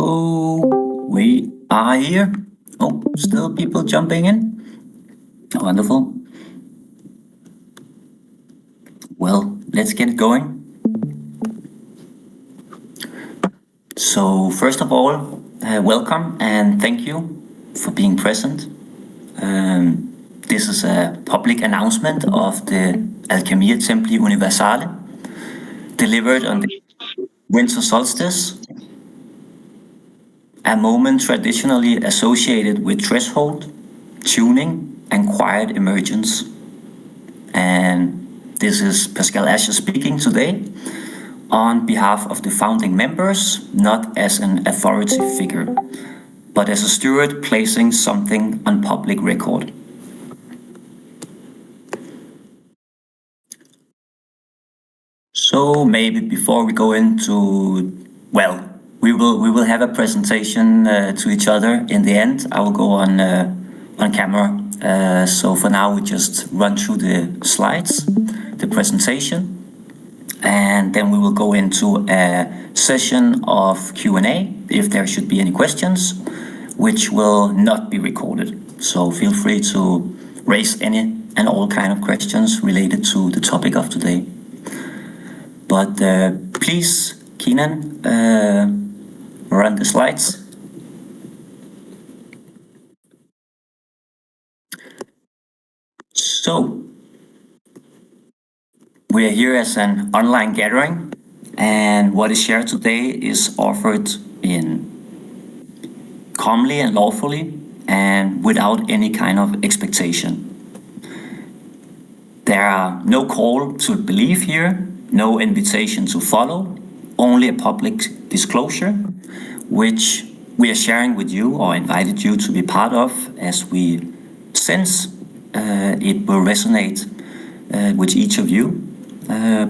So we are here. Oh, still people jumping in. Wonderful. Well, let's get going. So first of all, welcome and thank you for being present. This is a public announcement of the A.T.U Templi Universale, delivered on the winter solstice, a moment traditionally associated with threshold, tuning, and quiet emergence. And this is Pascal Asher speaking today on behalf of the founding members, not as an authority figure, but as a steward placing something on public record. So maybe before we go into, well, we will have a presentation to each other in the end. I will go on camera. So for now, we just run through the slides, the presentation, and then we will go into a session of Q&A if there should be any questions, which will not be recorded. So feel free to raise any and all kind of questions related to the topic of today. But please, Keenan, run the slides. So, we are here as an online gathering, and what is shared today is offered in calmly and lawfully and without any kind of expectation. There are no call to believe here, no invitation to follow, only a public disclosure, which we are sharing with you or invited you to be part of, as we sense it will resonate with each of you,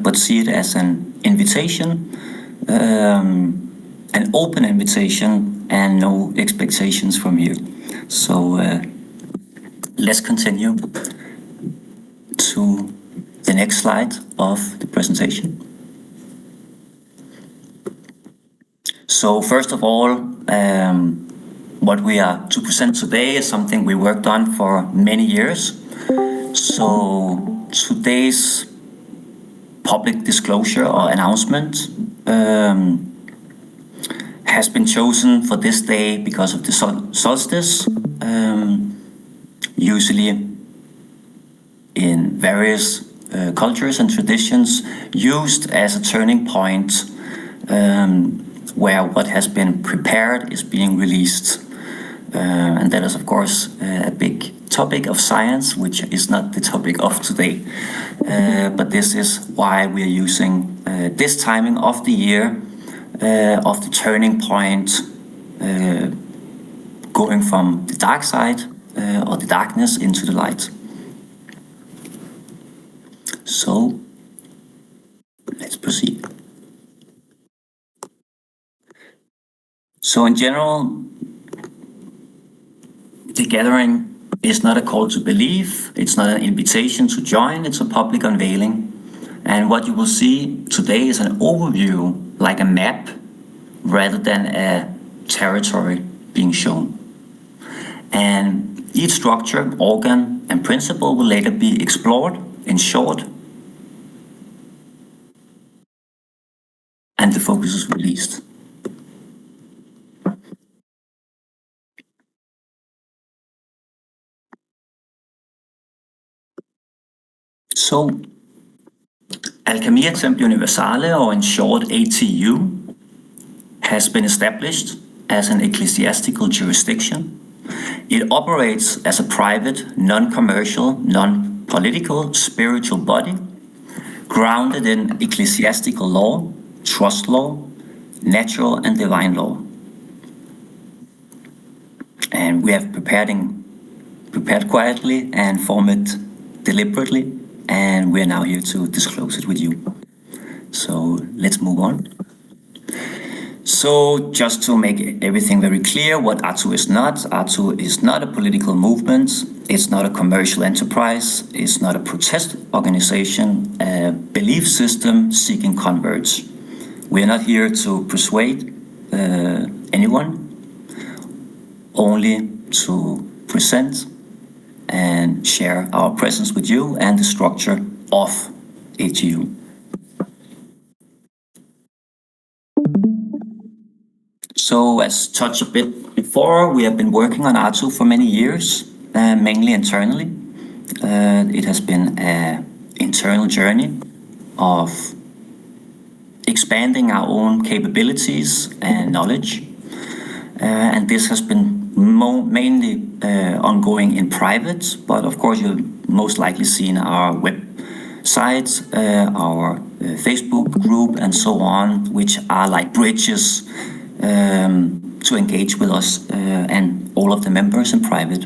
but see it as an invitation, an open invitation, and no expectations from here. So let's continue to the next slide of the presentation. So first of all, what we are to present today is something we worked on for many years. So today's public disclosure or announcement has been chosen for this day because of the solstice, usually in various cultures and traditions used as a turning point where what has been prepared is being released. And that is, of course, a big topic of science, which is not the topic of today. But this is why we are using this timing of the year, of the turning point, going from the dark side or the darkness into the light. So let's proceed. So in general, the gathering is not a call to believe, it's not an invitation to join, it's a public unveiling. And what you will see today is an overview, like a map, rather than a territory being shown. And each structure, organ, and principle will later be explored in short, and the focus is released. So, A.T.U Templi Universale, or in short A.T.U, has been established as an ecclesiastical jurisdiction. It operates as a private, non-commercial, non-political, spiritual body, grounded in ecclesiastical law, trust law, natural and divine law. And we have prepared quietly and formed it deliberately, and we are now here to disclose it with you. So let's move on. So just to make everything very clear, what A.T.U is not. A.T.U is not a political movement, it's not a commercial enterprise, it's not a protest organization, a belief system seeking converts. We are not here to persuade, anyone, only to present and share our presence with you and the structure of A.T.U. So, as touched a bit before, we have been working on A.T.U for many years, mainly internally. It has been an internal journey of expanding our own capabilities and knowledge. And this has been mainly ongoing in private, but of course you'll most likely seen our websites, our Facebook group and so on, which are like bridges to engage with us and all of the members in private.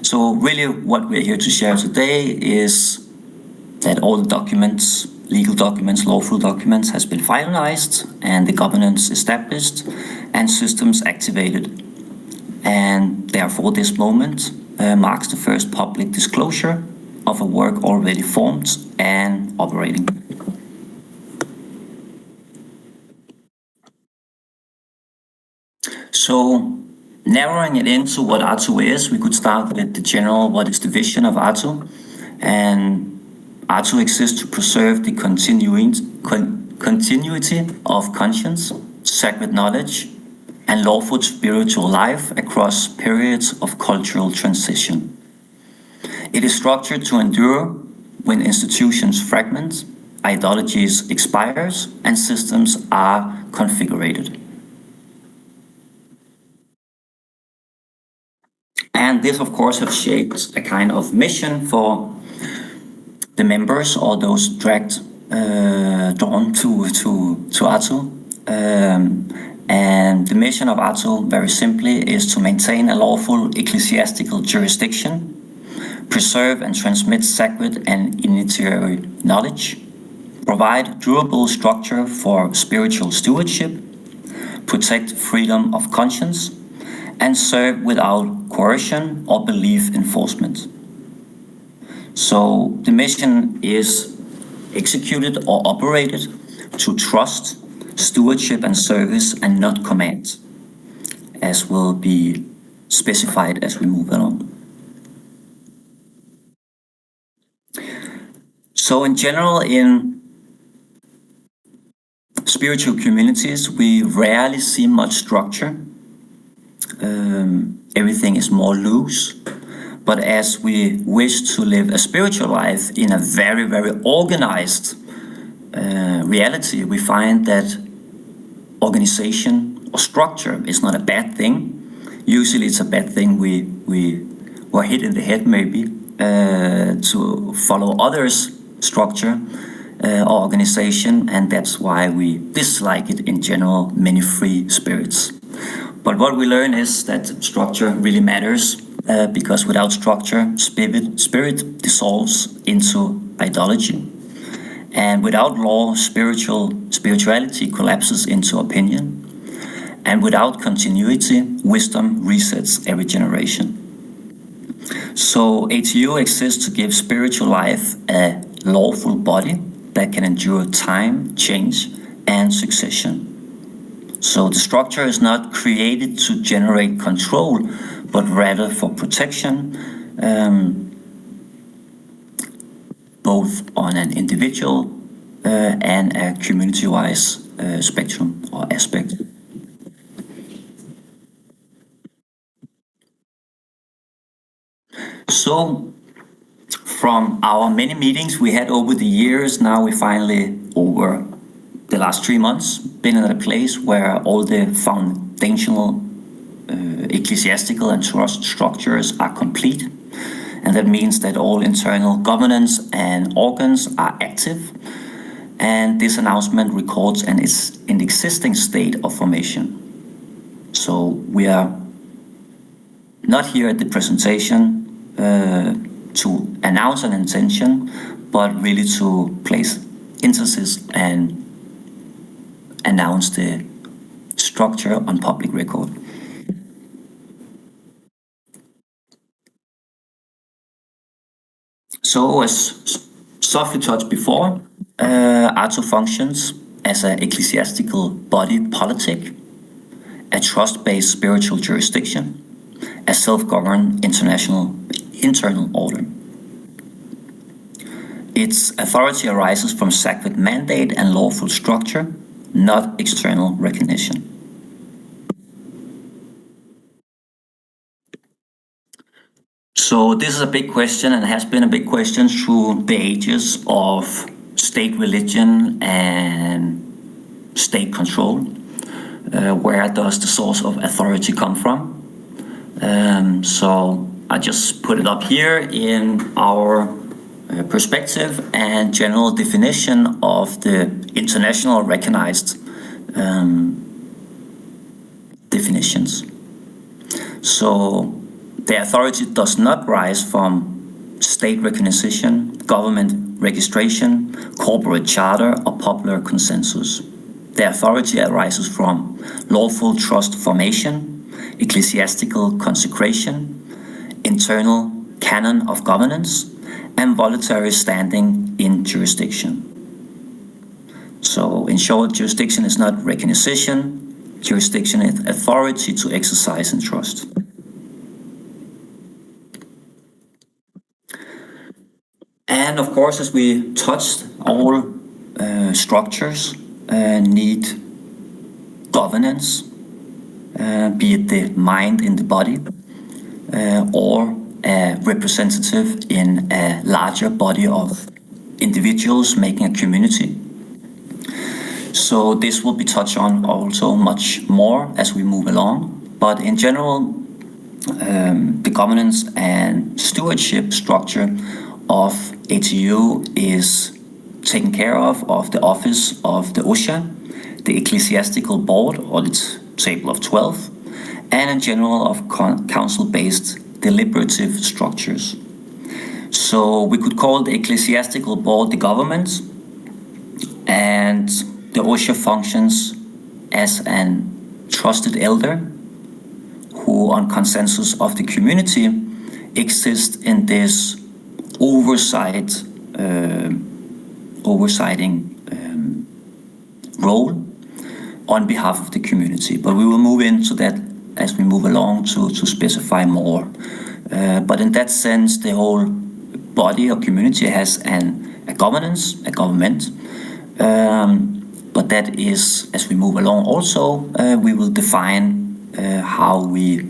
So really what we're here to share today is that all the documents, legal documents, lawful documents has been finalized and the governance established and systems activated. And therefore this moment marks the first public disclosure of a work already formed and operating. So narrowing it into what A.T.U is, we could start with the general, what is the vision of A.T.U? And A.T.U exists to preserve the continuity of conscience, sacred knowledge, and lawful spiritual life across periods of cultural transition. It is structured to endure when institutions fragment, ideologies expires, and systems are configured. And this, of course, has shaped a kind of mission for the members or those drawn to A.T.U. And the mission of A.T.U, very simply, is to maintain a lawful ecclesiastical jurisdiction, preserve and transmit sacred and initiatory knowledge, provide durable structure for spiritual stewardship, protect freedom of conscience, and serve without coercion or belief enforcement. So the mission is executed or operated to trust, stewardship and service and not command, as will be specified as we move along. So in general, in spiritual communities, we rarely see much structure. Everything is more loose. But as we wish to live a spiritual life in a very, very organized reality, we find that organization or structure is not a bad thing. Usually it's a bad thing we were hit in the head maybe to follow others' structure or organization, and that's why we dislike it in general, many free spirits. But what we learn is that structure really matters. Because without structure, spirit dissolves into idolatry. And without law, spirituality collapses into opinion. And without continuity, wisdom resets every generation. So A.T.U exists to give spiritual life a lawful body that can endure time, change, and succession. So the structure is not created to generate control, but rather for protection, both on an individual and a community-wise spectrum or aspect. So from our many meetings we had over the years, now we finally, over the last 3 months, been in a place where all the foundational ecclesiastical and trust structures are complete. And that means that all internal governance and organs are active. And this announcement records an existing state of formation. So we are not here at the presentation to announce an intention, but really to place emphasis and announce the structure on public record. So as softly touched before, A.T.U functions as an ecclesiastical body politic, a trust-based spiritual jurisdiction, a self-governed internal order. Its authority arises from sacred mandate and lawful structure, not external recognition. So this is a big question, and has been a big question through the ages of state religion and state control. Where does the source of authority come from? So I just put it up here in our perspective and general definition of the international recognized definitions. So the authority does not rise from state recognition, government registration, corporate charter, or popular consensus. The authority arises from lawful trust formation, ecclesiastical consecration, internal canon of governance, and voluntary standing in jurisdiction. So in short, jurisdiction is not recognition, jurisdiction is authority to exercise and trust. And of course, as we touched, all structures need governance, be it the mind in the body or a representative in a larger body of individuals making a community. So this will be touched on also much more as we move along. But in general, the governance and stewardship structure of A.T.U is taken care of the office of the OSHA, the ecclesiastical board, or its table of 12, and in general of council-based deliberative structures. So we could call the ecclesiastical board the government, and the OSHA functions as an trusted elder who, on consensus of the community, exists in this oversighting role on behalf of the community. But we will move into that as we move along to specify more. But in that sense, the whole body or community has a governance, a government. But that is, as we move along also, we will define how we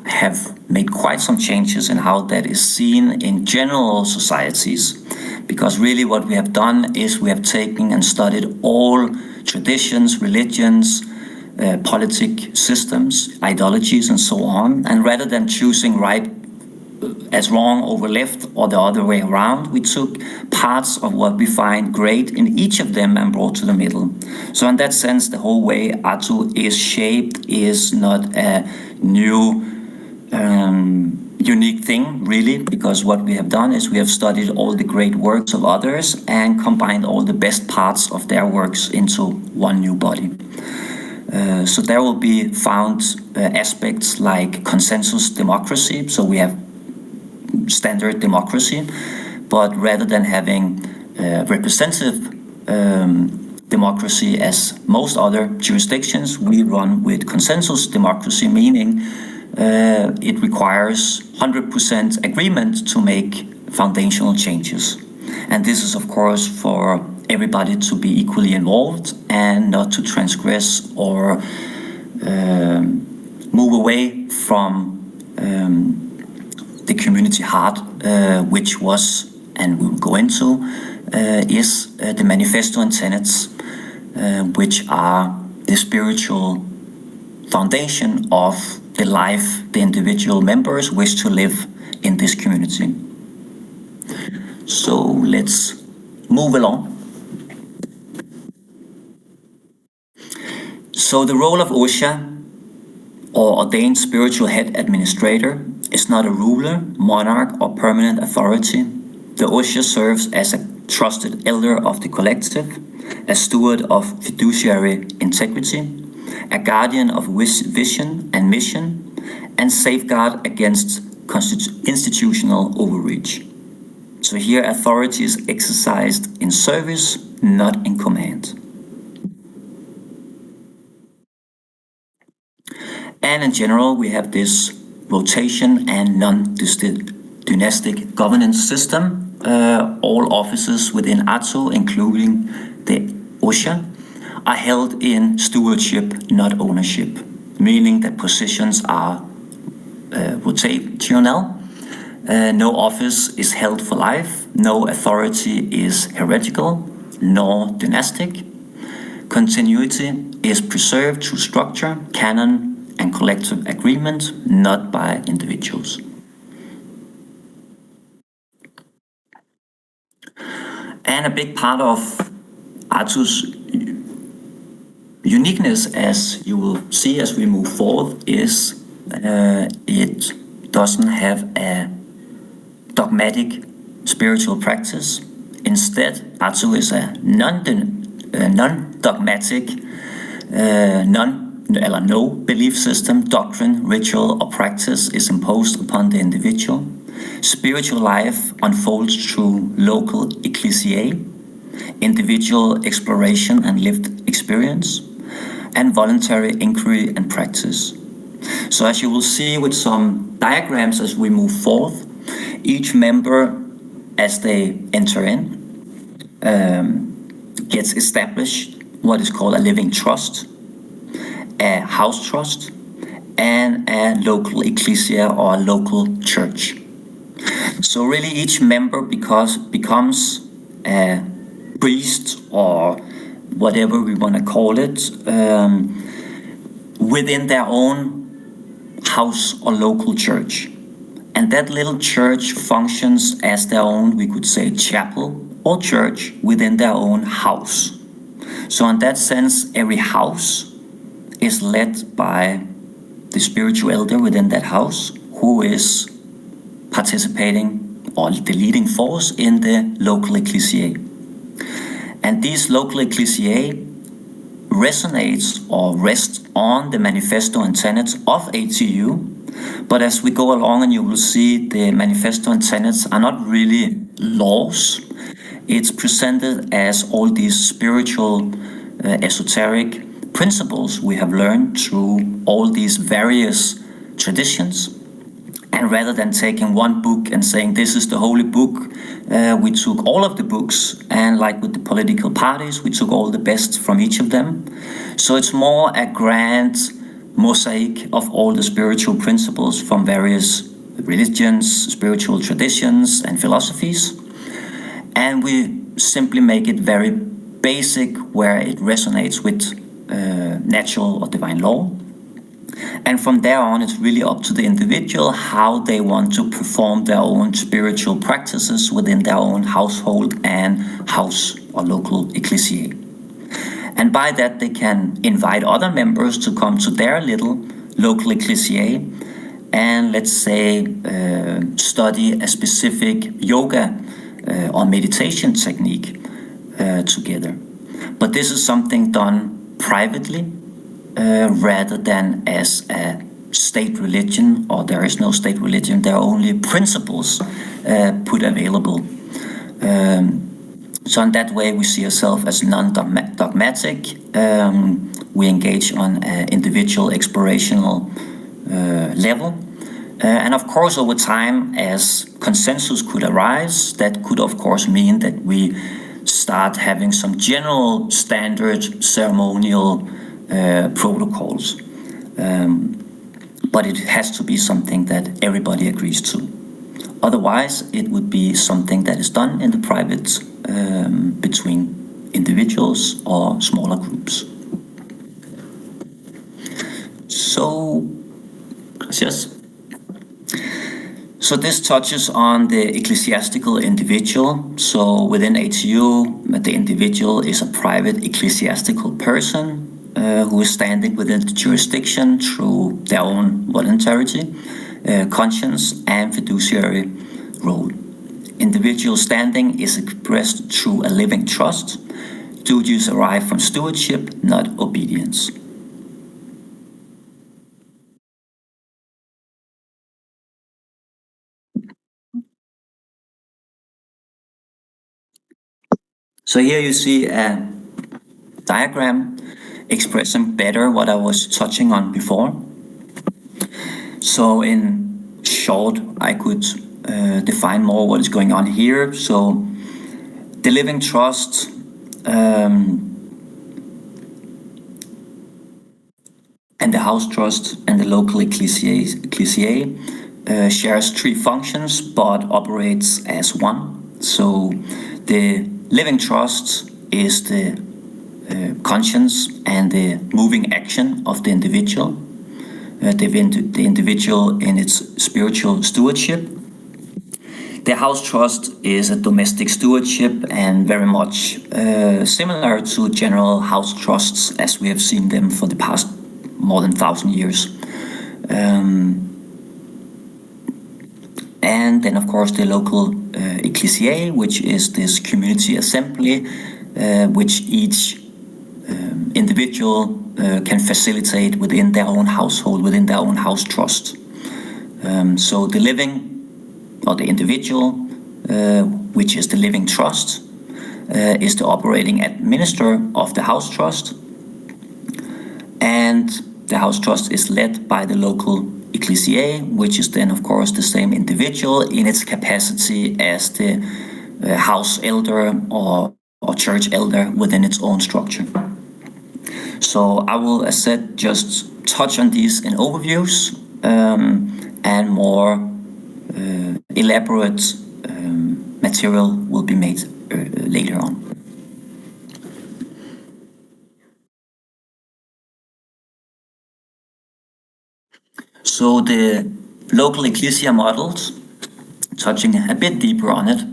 have made quite some changes in how that is seen in general societies. Because really what we have done is we have taken and studied all traditions, religions, politic systems, ideologies, and so on. And rather than choosing right as wrong over left or the other way around, we took parts of what we find great in each of them and brought to the middle. So in that sense, the whole way A.T.U is shaped is not a new unique thing, really, because what we have done is we have studied all the great works of others and combined all the best parts of their works into one new body. So there will be found aspects like consensus democracy. So we have standard democracy, but rather than having representative democracy as most other jurisdictions, we run with consensus democracy, meaning it requires 100% agreement to make foundational changes. And this is, of course, for everybody to be equally involved and not to transgress or move away from the community heart, which was, and we will go into, is the manifesto and tenets, which are the spiritual foundation of the life the individual members wish to live in this community. So let's move along. So the role of OSHA, or ordained spiritual head administrator, is not a ruler, monarch, or permanent authority. The OSHA serves as a trusted elder of the collective, a steward of fiduciary integrity, a guardian of vision and mission, and safeguard against institutional overreach. So here authority is exercised in service, not in command. And in general, we have this rotation and non-dynastic governance system. All offices within A.T.U, including the OSHA, are held in stewardship, not ownership, meaning that positions are rotational. No office is held for life, no authority is heretical, nor dynastic. Continuity is preserved through structure, canon, and collective agreement, not by individuals. And a big part of A.T.U's uniqueness, as you will see as we move forward, is it doesn't have a dogmatic spiritual practice. Instead, A.T.U is a non-dogmatic, no belief system, doctrine, ritual, or practice is imposed upon the individual. Spiritual life unfolds through local ecclesiae, individual exploration and lived experience, and voluntary inquiry and practice. So as you will see with some diagrams as we move forth, each member, as they enter in, gets established what is called a living trust, a house trust, and a local ecclesia or a local church. So really each member becomes a priest or whatever we want to call it, within their own house or local church. And that little church functions as their own, we could say, chapel or church within their own house. So in that sense, every house is led by the spiritual elder within that house, who is participating or the leading force in the local ecclesiae. And these local ecclesiae resonates or rest on the manifesto and tenets of A.T.U. But as we go along, and you will see, the manifesto and tenets are not really laws. It's presented as all these spiritual, esoteric principles we have learned through all these various traditions. And rather than taking one book and saying this is the holy book, we took all of the books, and like with the political parties, we took all the best from each of them. So it's more a grand mosaic of all the spiritual principles from various religions, spiritual traditions, and philosophies. And we simply make it very basic, where it resonates with natural or divine law. And from there on, it's really up to the individual how they want to perform their own spiritual practices within their own household and house or local ecclesia. And by that, they can invite other members to come to their little local ecclesia and, let's say, study a specific yoga or meditation technique together. But this is something done privately, rather than as a state religion, or there is no state religion, there are only principles put available. So in that way, we see ourselves as non-dogmatic. We engage on an individual explorational level. And of course, over time, as consensus could arise, that could of course mean that we start having some general standard ceremonial protocols. But it has to be something that everybody agrees to. Otherwise, it would be something that is done in the private between individuals or smaller groups. So, yes. So this touches on the ecclesiastical individual. So within A.T.U, the individual is a private ecclesiastical person who is standing within the jurisdiction through their own voluntarity, conscience, and fiduciary role. Individual standing is expressed through a living trust. Duties arise from stewardship, not obedience. So here you see a diagram expressing better what I was touching on before. So in short, I could define more what is going on here. So the living trust and the house trust and the local ecclesia shares three functions but operates as one. So the living trust is the conscience and the moving action of the individual, the individual in its spiritual stewardship. The house trust is a domestic stewardship and very much similar to general house trusts as we have seen them for the past more than 1,000 years. And then, of course, the local ecclesia, which is this community assembly, which each individual can facilitate within their own household, within their own house trust. So the living, or the individual, which is the living trust, is the operating administrator of the house trust. And the house trust is led by the local ecclesia, which is then, of course, the same individual in its capacity as the house elder or church elder within its own structure. So I will, as said, just touch on these in overviews and more elaborate material will be made later on. So the local ecclesia models, touching a bit deeper on it,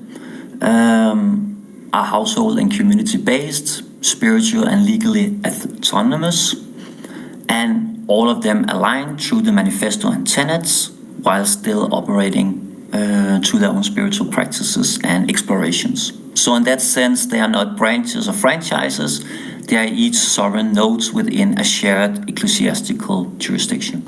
are household and community-based, spiritual and legally autonomous, and all of them align through the manifesto and tenets while still operating through their own spiritual practices and explorations. So in that sense, they are not branches or franchises, they are each sovereign nodes within a shared ecclesiastical jurisdiction.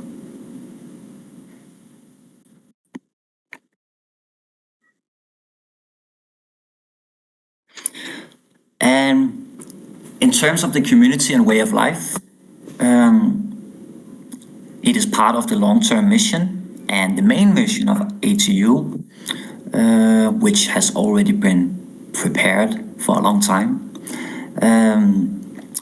And in terms of the community and way of life, it is part of the long-term mission and the main mission of A.T.U, which has already been prepared for a long time,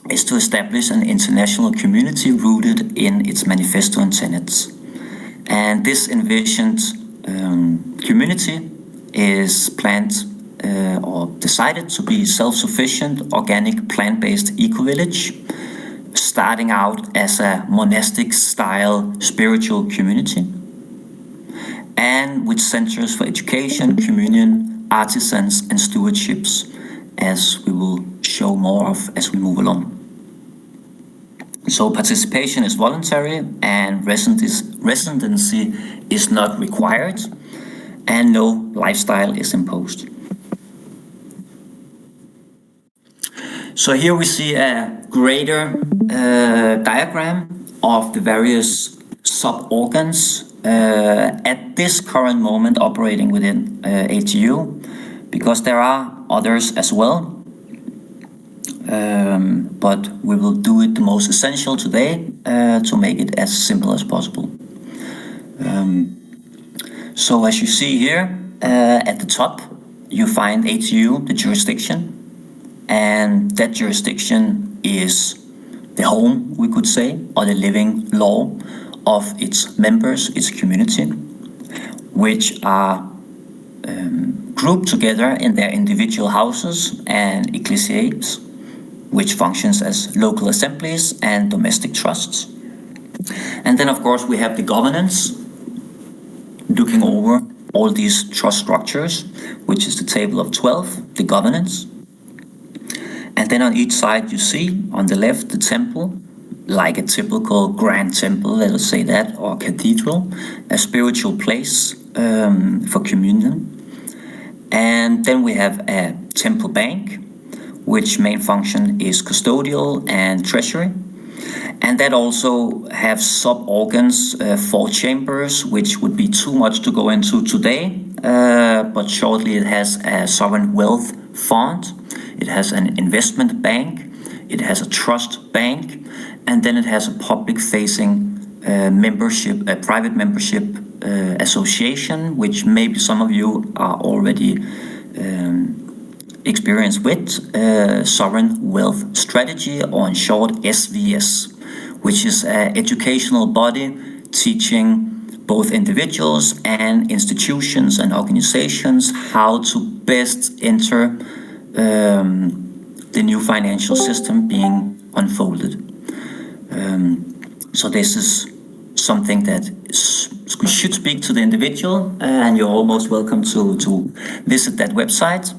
is to establish an international community rooted in its manifesto and tenets. And this envisioned community is planned or decided to be self-sufficient, organic, plant-based eco-village, starting out as a monastic-style spiritual community, and with centers for education, communion, artisans, and stewardships, as we will show more of as we move along. So participation is voluntary and residency is not required, and no lifestyle is imposed. So here we see a greater diagram of the various sub-organs at this current moment operating within A.T.U, because there are others as well, but we will do it the most essential today to make it as simple as possible. So as you see here at the top, you find A.T.U, the jurisdiction, and that jurisdiction is the home, we could say, or the living law of its members, its community, which are grouped together in their individual houses and ecclesias, which functions as local assemblies and domestic trusts. And then, of course, we have the governance, looking over all these trust structures, which is the table of 12, the governance. And then on each side you see, on the left, the temple, like a typical grand temple, let us say that, or cathedral, a spiritual place for communion. And then we have a temple bank, which main function is custodial and treasury. And that also have sub-organs, 4 chambers, which would be too much to go into today. but shortly it has a sovereign wealth fund, it has an investment bank, it has a trust bank, and then it has a public-facing membership, a private membership association, which maybe some of you are already experienced with, Sovereign Wealth Strategy, or in short SWS, which is an educational body teaching both individuals and institutions and organizations how to best enter the new financial system being unfolded. So this is something that should speak to the individual, and you're almost welcome to visit that website,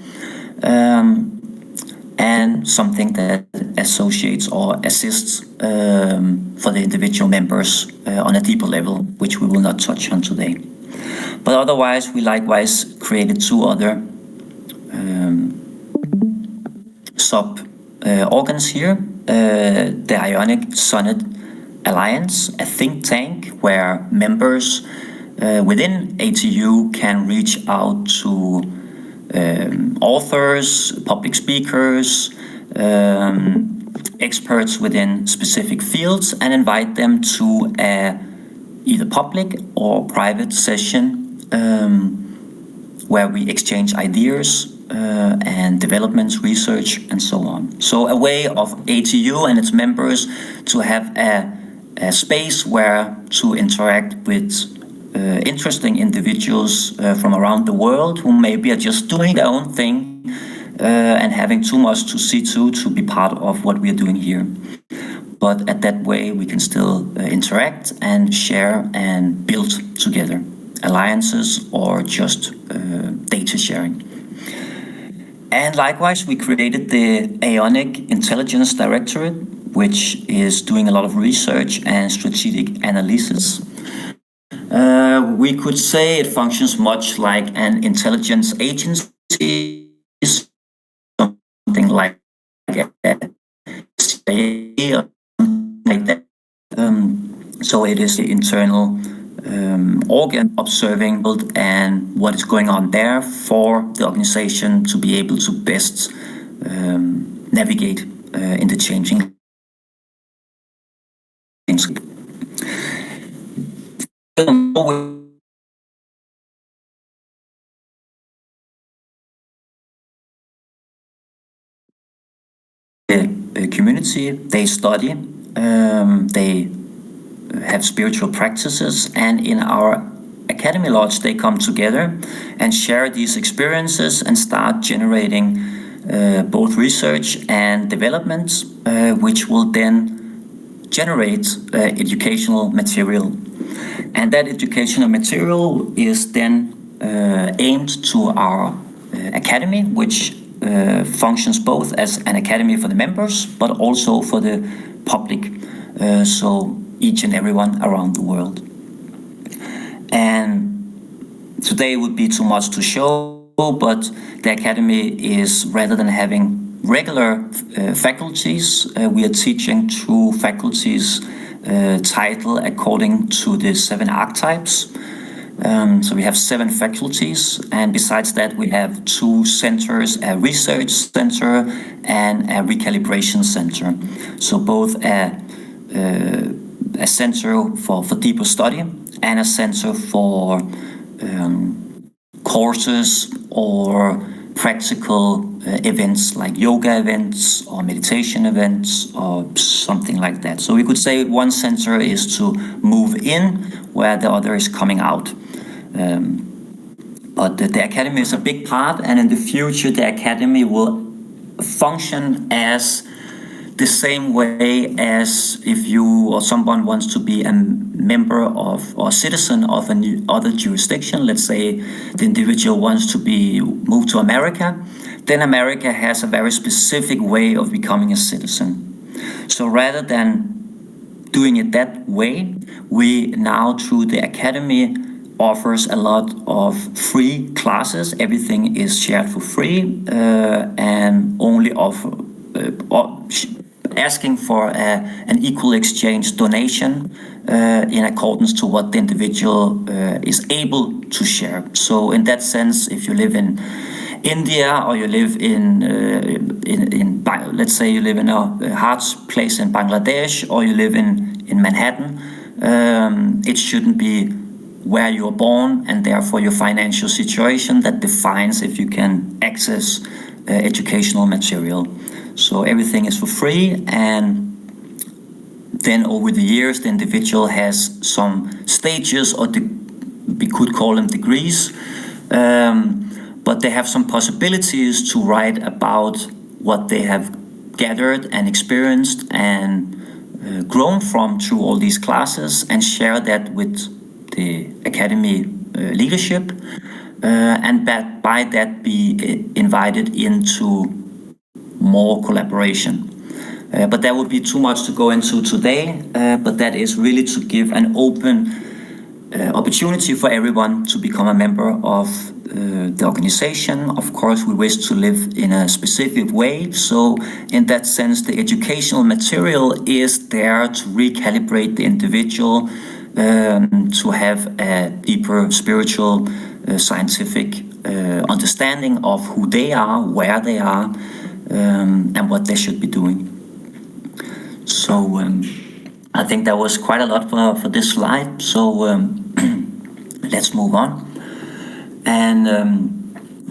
and something that associates or assists for the individual members on a deeper level, which we will not touch on today. But otherwise, we likewise created two other sub-organs here, the Ionic Sonnet Alliance, a think tank where members within A.T.U can reach out to authors, public speakers, experts within specific fields, and invite them to a either public or private session where we exchange ideas and developments, research, and so on. So a way of A.T.U and its members to have a space where to interact with interesting individuals from around the world who maybe are just doing their own thing and having too much to see to be part of what we are doing here. But at that way, we can still interact and share and build together alliances or just data sharing. And likewise, we created the Ionic Intelligence Directorate, which is doing a lot of research and strategic analysis. We could say it functions much like an intelligence agency, something like a CIA or something like that. So it is the internal organ observing and what is going on there for the organization to be able to best navigate in the changing landscape. The community, they study, they have spiritual practices, and in our Academy Lodge they come together and share these experiences and start generating both research and developments, which will then generate educational material. And that educational material is then aimed to our academy, which functions both as an academy for the members, but also for the public, so each and everyone around the world. And today would be too much to show, but the academy is, rather than having regular faculties, we are teaching through faculties title according to the 7 archetypes. So we have 7 faculties, and besides that we have 2 centers, a research center and a recalibration center. So both a center for deeper study and a center for courses or practical events like yoga events or meditation events or something like that. So we could say one center is to move in where the other is coming out. But the academy is a big part, and in the future the academy will function as the same way as if you or someone wants to be a member of or citizen of other jurisdiction. Let's say the individual wants to move to America, then America has a very specific way of becoming a citizen. So rather than doing it that way, we now through the academy offers a lot of free classes. Everything is shared for free and only offer asking for an equal exchange donation in accordance to what the individual is able to share. So in that sense, if you live in India, or you live in let's say you live in a hard place in Bangladesh, or you live in Manhattan, it shouldn't be where you're born and therefore your financial situation that defines if you can access educational material. So everything is for free, and then over the years the individual has some stages, or we could call them degrees, but they have some possibilities to write about what they have gathered and experienced and grown from through all these classes, and share that with the academy leadership, and that by that be invited into more collaboration. But that would be too much to go into today, but that is really to give an open opportunity for everyone to become a member of the organization. Of course, we wish to live in a specific way, so in that sense the educational material is there to recalibrate the individual, to have a deeper spiritual, scientific understanding of who they are, where they are, and what they should be doing. So I think that was quite a lot for this slide, so let's move on. And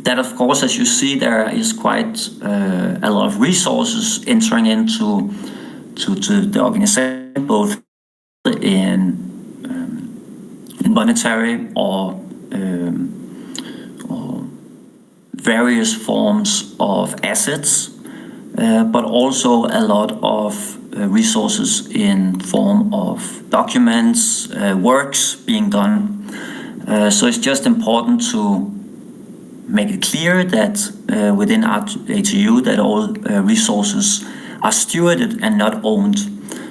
that, of course, as you see, there is quite a lot of resources entering into the organization, both in monetary or various forms of assets, but also a lot of resources in form of documents, works being done. So it's just important to make it clear that within A.T.U. that all resources are stewarded and not owned.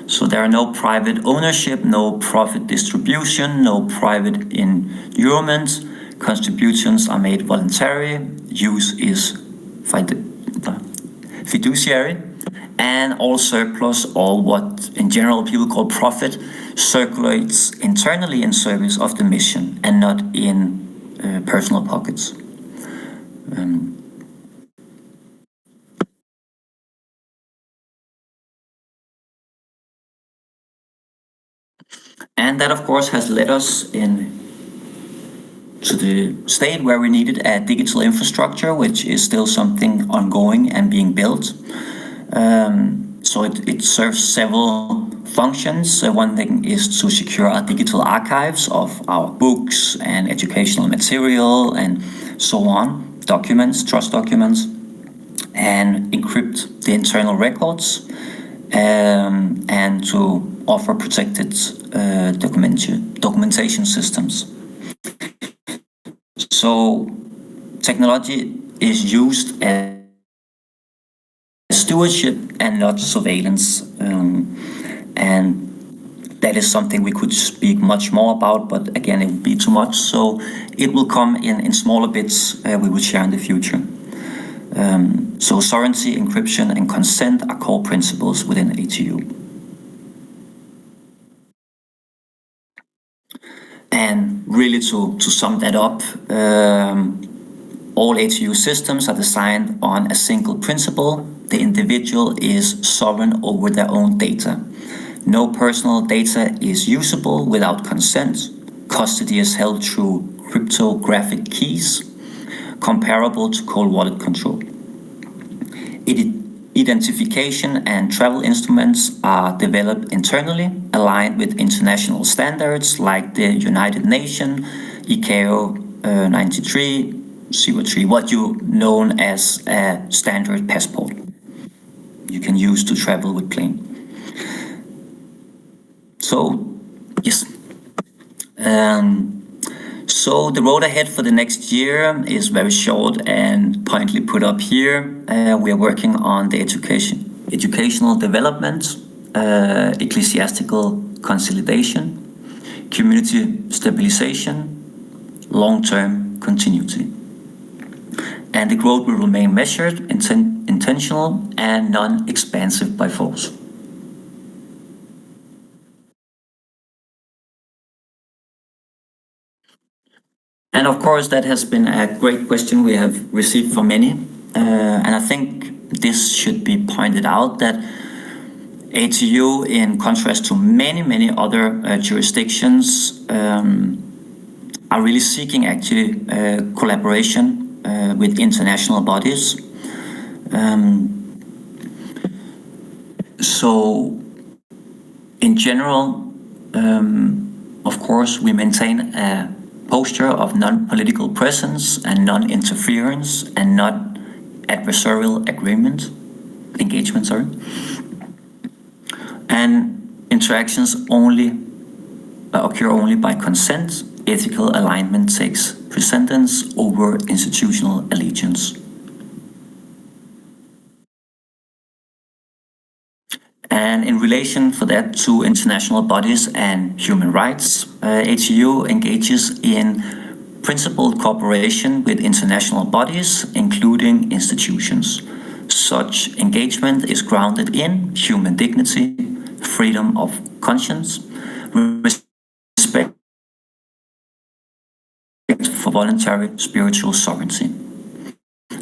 So there are no private ownership, no profit distribution, no private endowment. Contributions are made voluntary. Use is fiduciary, and all surplus, or what in general people call profit, circulates internally in service of the mission and not in personal pockets. And that, of course, has led us to the state where we needed a digital infrastructure, which is still something ongoing and being built. So it serves several functions. One thing is to secure our digital archives of our books and educational material and so on, documents, trust documents, and encrypt the internal records, and to offer protected documentation systems. So technology is used as stewardship and not surveillance, and that is something we could speak much more about, but again it would be too much, so it will come in smaller bits we will share in the future. So sovereignty, encryption, and consent are core principles within A.T.U. And really to sum that up, all A.T.U. systems are designed on a single principle. The individual is sovereign over their own data. No personal data is usable without consent. Custody is held through cryptographic keys, comparable to cold wallet control. Identification and travel instruments are developed internally, aligned with international standards like the United Nations, A.T.U. 9303, what you known as a standard passport you can use to travel with plane. So, yes. So the road ahead for the next year is very short and pointedly put up here. We are working on the educational development, ecclesiastical consolidation, community stabilization, long-term continuity. And the growth will remain measured, intentional, and non-expansive by force. And of course, that has been a great question we have received from many. And I think this should be pointed out that A.T.U, in contrast to many other jurisdictions, are really seeking actually collaboration with international bodies. So in general, of course, we maintain a posture of non-political presence and non-interference and not adversarial engagement, and interactions occur only by consent. Ethical alignment takes precedence over institutional allegiance. And in relation for that to international bodies and human rights, A.T.U engages in principled cooperation with international bodies, including institutions. Such engagement is grounded in human dignity, freedom of conscience, respect for voluntary spiritual sovereignty.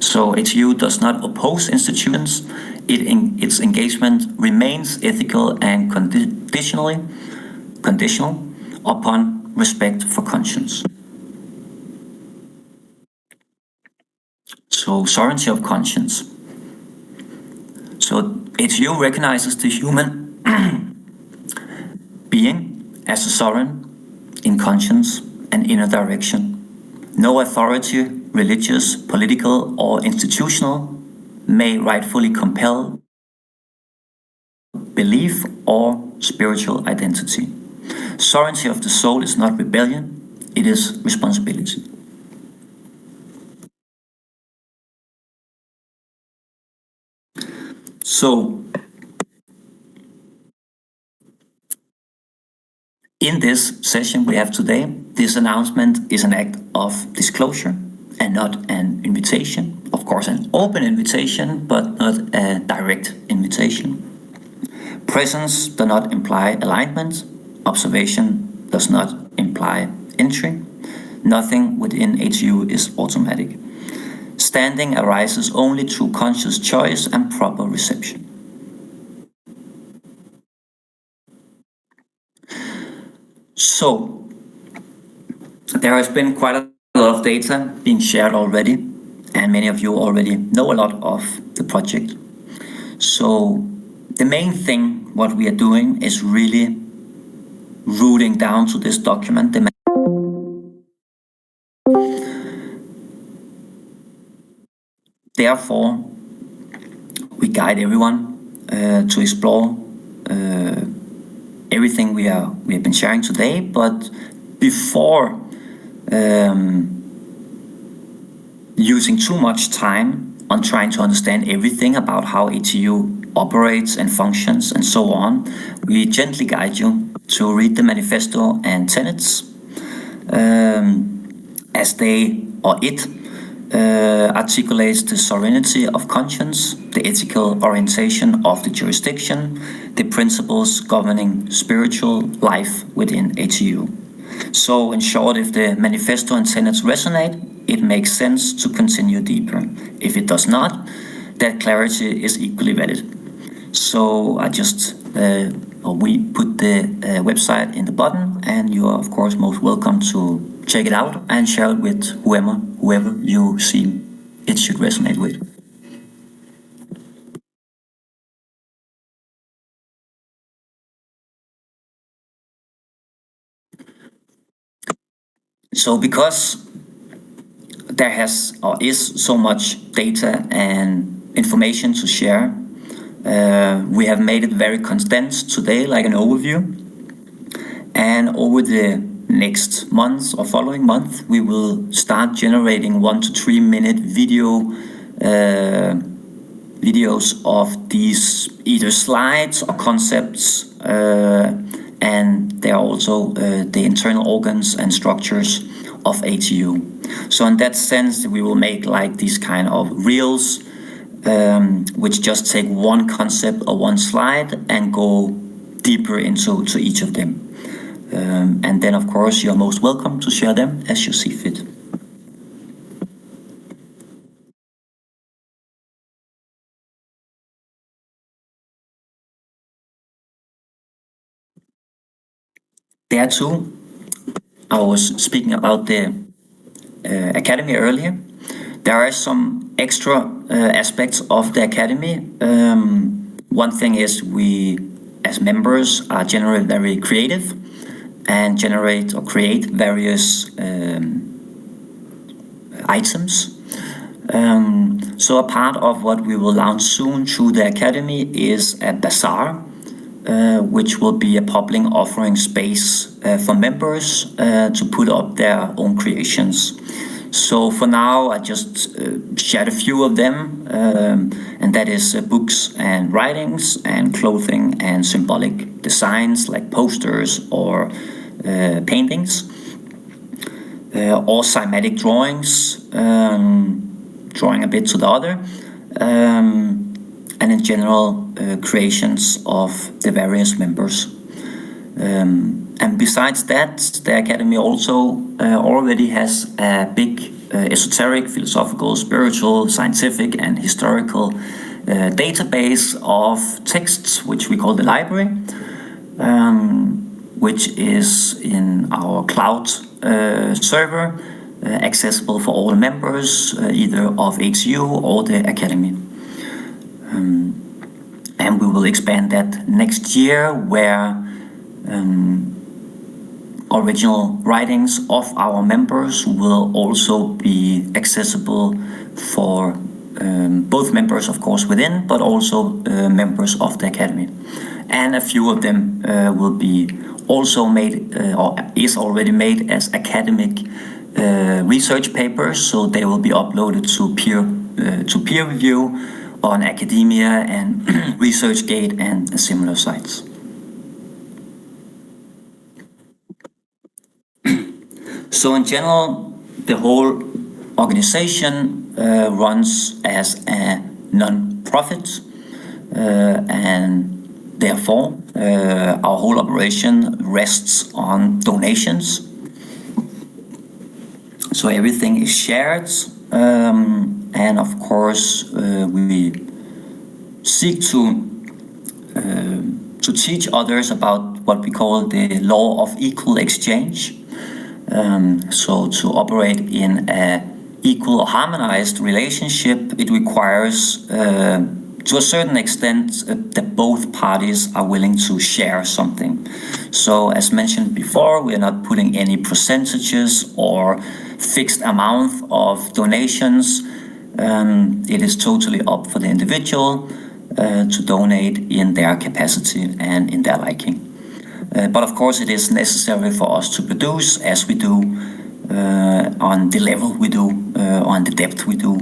So A.T.U does not oppose institutions. Its engagement remains ethical and conditional upon respect for conscience. So sovereignty of conscience. So A.T.U recognizes the human being as a sovereign in conscience and inner direction. No authority, religious, political, or institutional, may rightfully compel belief or spiritual identity. Sovereignty of the soul is not rebellion, it is responsibility. So, in this session we have today, this announcement is an act of disclosure and not an invitation. Of course, an open invitation, but not a direct invitation. Presence does not imply alignment. Observation does not imply entry. Nothing within A.T.U is automatic. Standing arises only through conscious choice and proper reception. So, there has been quite a lot of data being shared already, and many of you already know a lot of the project. So, the main thing what we are doing is really rooting down to this document. Therefore, we guide everyone to explore everything we have been sharing today, but before using too much time on trying to understand everything about how A.T.U operates and functions and so on, we gently guide you to read the manifesto and tenets as they or it articulates the sovereignty of conscience, the ethical orientation of the jurisdiction, the principles governing spiritual life within A.T.U. So in short, if the manifesto and tenets resonate, it makes sense to continue deeper. If it does not, that clarity is equally valid. So we put the website in the button, and you are of course most welcome to check it out and share it with whoever you see it should resonate with. So because there is so much data and information to share, we have made it very condensed today, like an overview. And over the next month or following month, we will start generating 1 to 3 minute videos of these either slides or concepts, and they are also the internal organs and structures of A.T.U. So in that sense, we will make like these kind of reels, which just take one concept or one slide and go deeper into each of them. And then, of course, you're most welcome to share them as you see fit. There too, I was speaking about the academy earlier. There are some extra aspects of the academy. One thing is we, as members, are generally very creative and generate or create various items. So a part of what we will launch soon through the academy is a bazaar, which will be a public offering space for members to put up their own creations. So for now, I just shared a few of them, and that is books and writings and clothing and symbolic designs like posters or paintings, or cymatic drawings, drawing a bit to the other, and in general creations of the various members. And besides that, the Academy also already has a big esoteric, philosophical, spiritual, scientific and historical database of texts, which we call the library, which is in our cloud server, accessible for all members, either of A.T.U or the Academy. And we will expand that next year, where original writings of our members will also be accessible for both members, of course, within, but also members of the Academy. And a few of them will be also made, or is already made, as academic research papers, so they will be uploaded to peer review on academia and ResearchGate and similar sites. So in general, the whole organization runs as a non-profit, and therefore our whole operation rests on donations. So everything is shared, and of course we seek to teach others about what we call the law of equal exchange. So to operate in a equal or harmonized relationship, it requires to a certain extent that both parties are willing to share something. So as mentioned before, we are not putting any percentages or fixed amount of donations. It is totally up for the individual to donate in their capacity and in their liking. But of course, it is necessary for us to produce as we do, on the level we do, on the depth we do.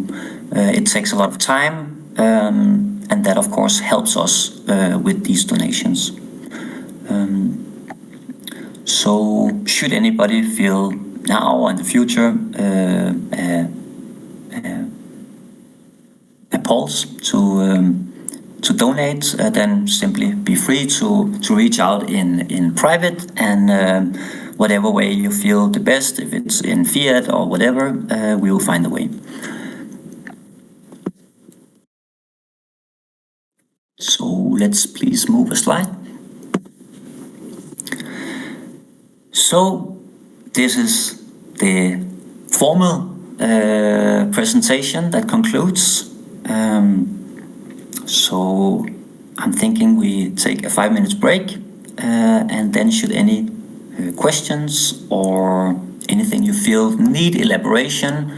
It takes a lot of time, and that of course helps us with these donations. So should anybody feel now or in the future a pulse to donate, then simply be free to reach out in private, and whatever way you feel the best, if it's in fiat or whatever, we will find a way. So let's please move a slide. So this is the formal presentation that concludes. So I'm thinking we take a 5 minutes break, and then should any questions or anything you feel need elaboration,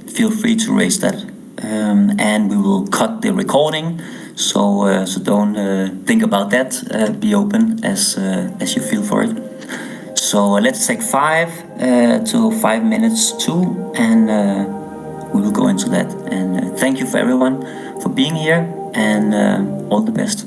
feel free to raise that, and we will cut the recording. So don't think about that. Be open as you feel for it. So let's take 5 to 5 minutes too, and we will go into that. And thank you for everyone for being here, and all the best.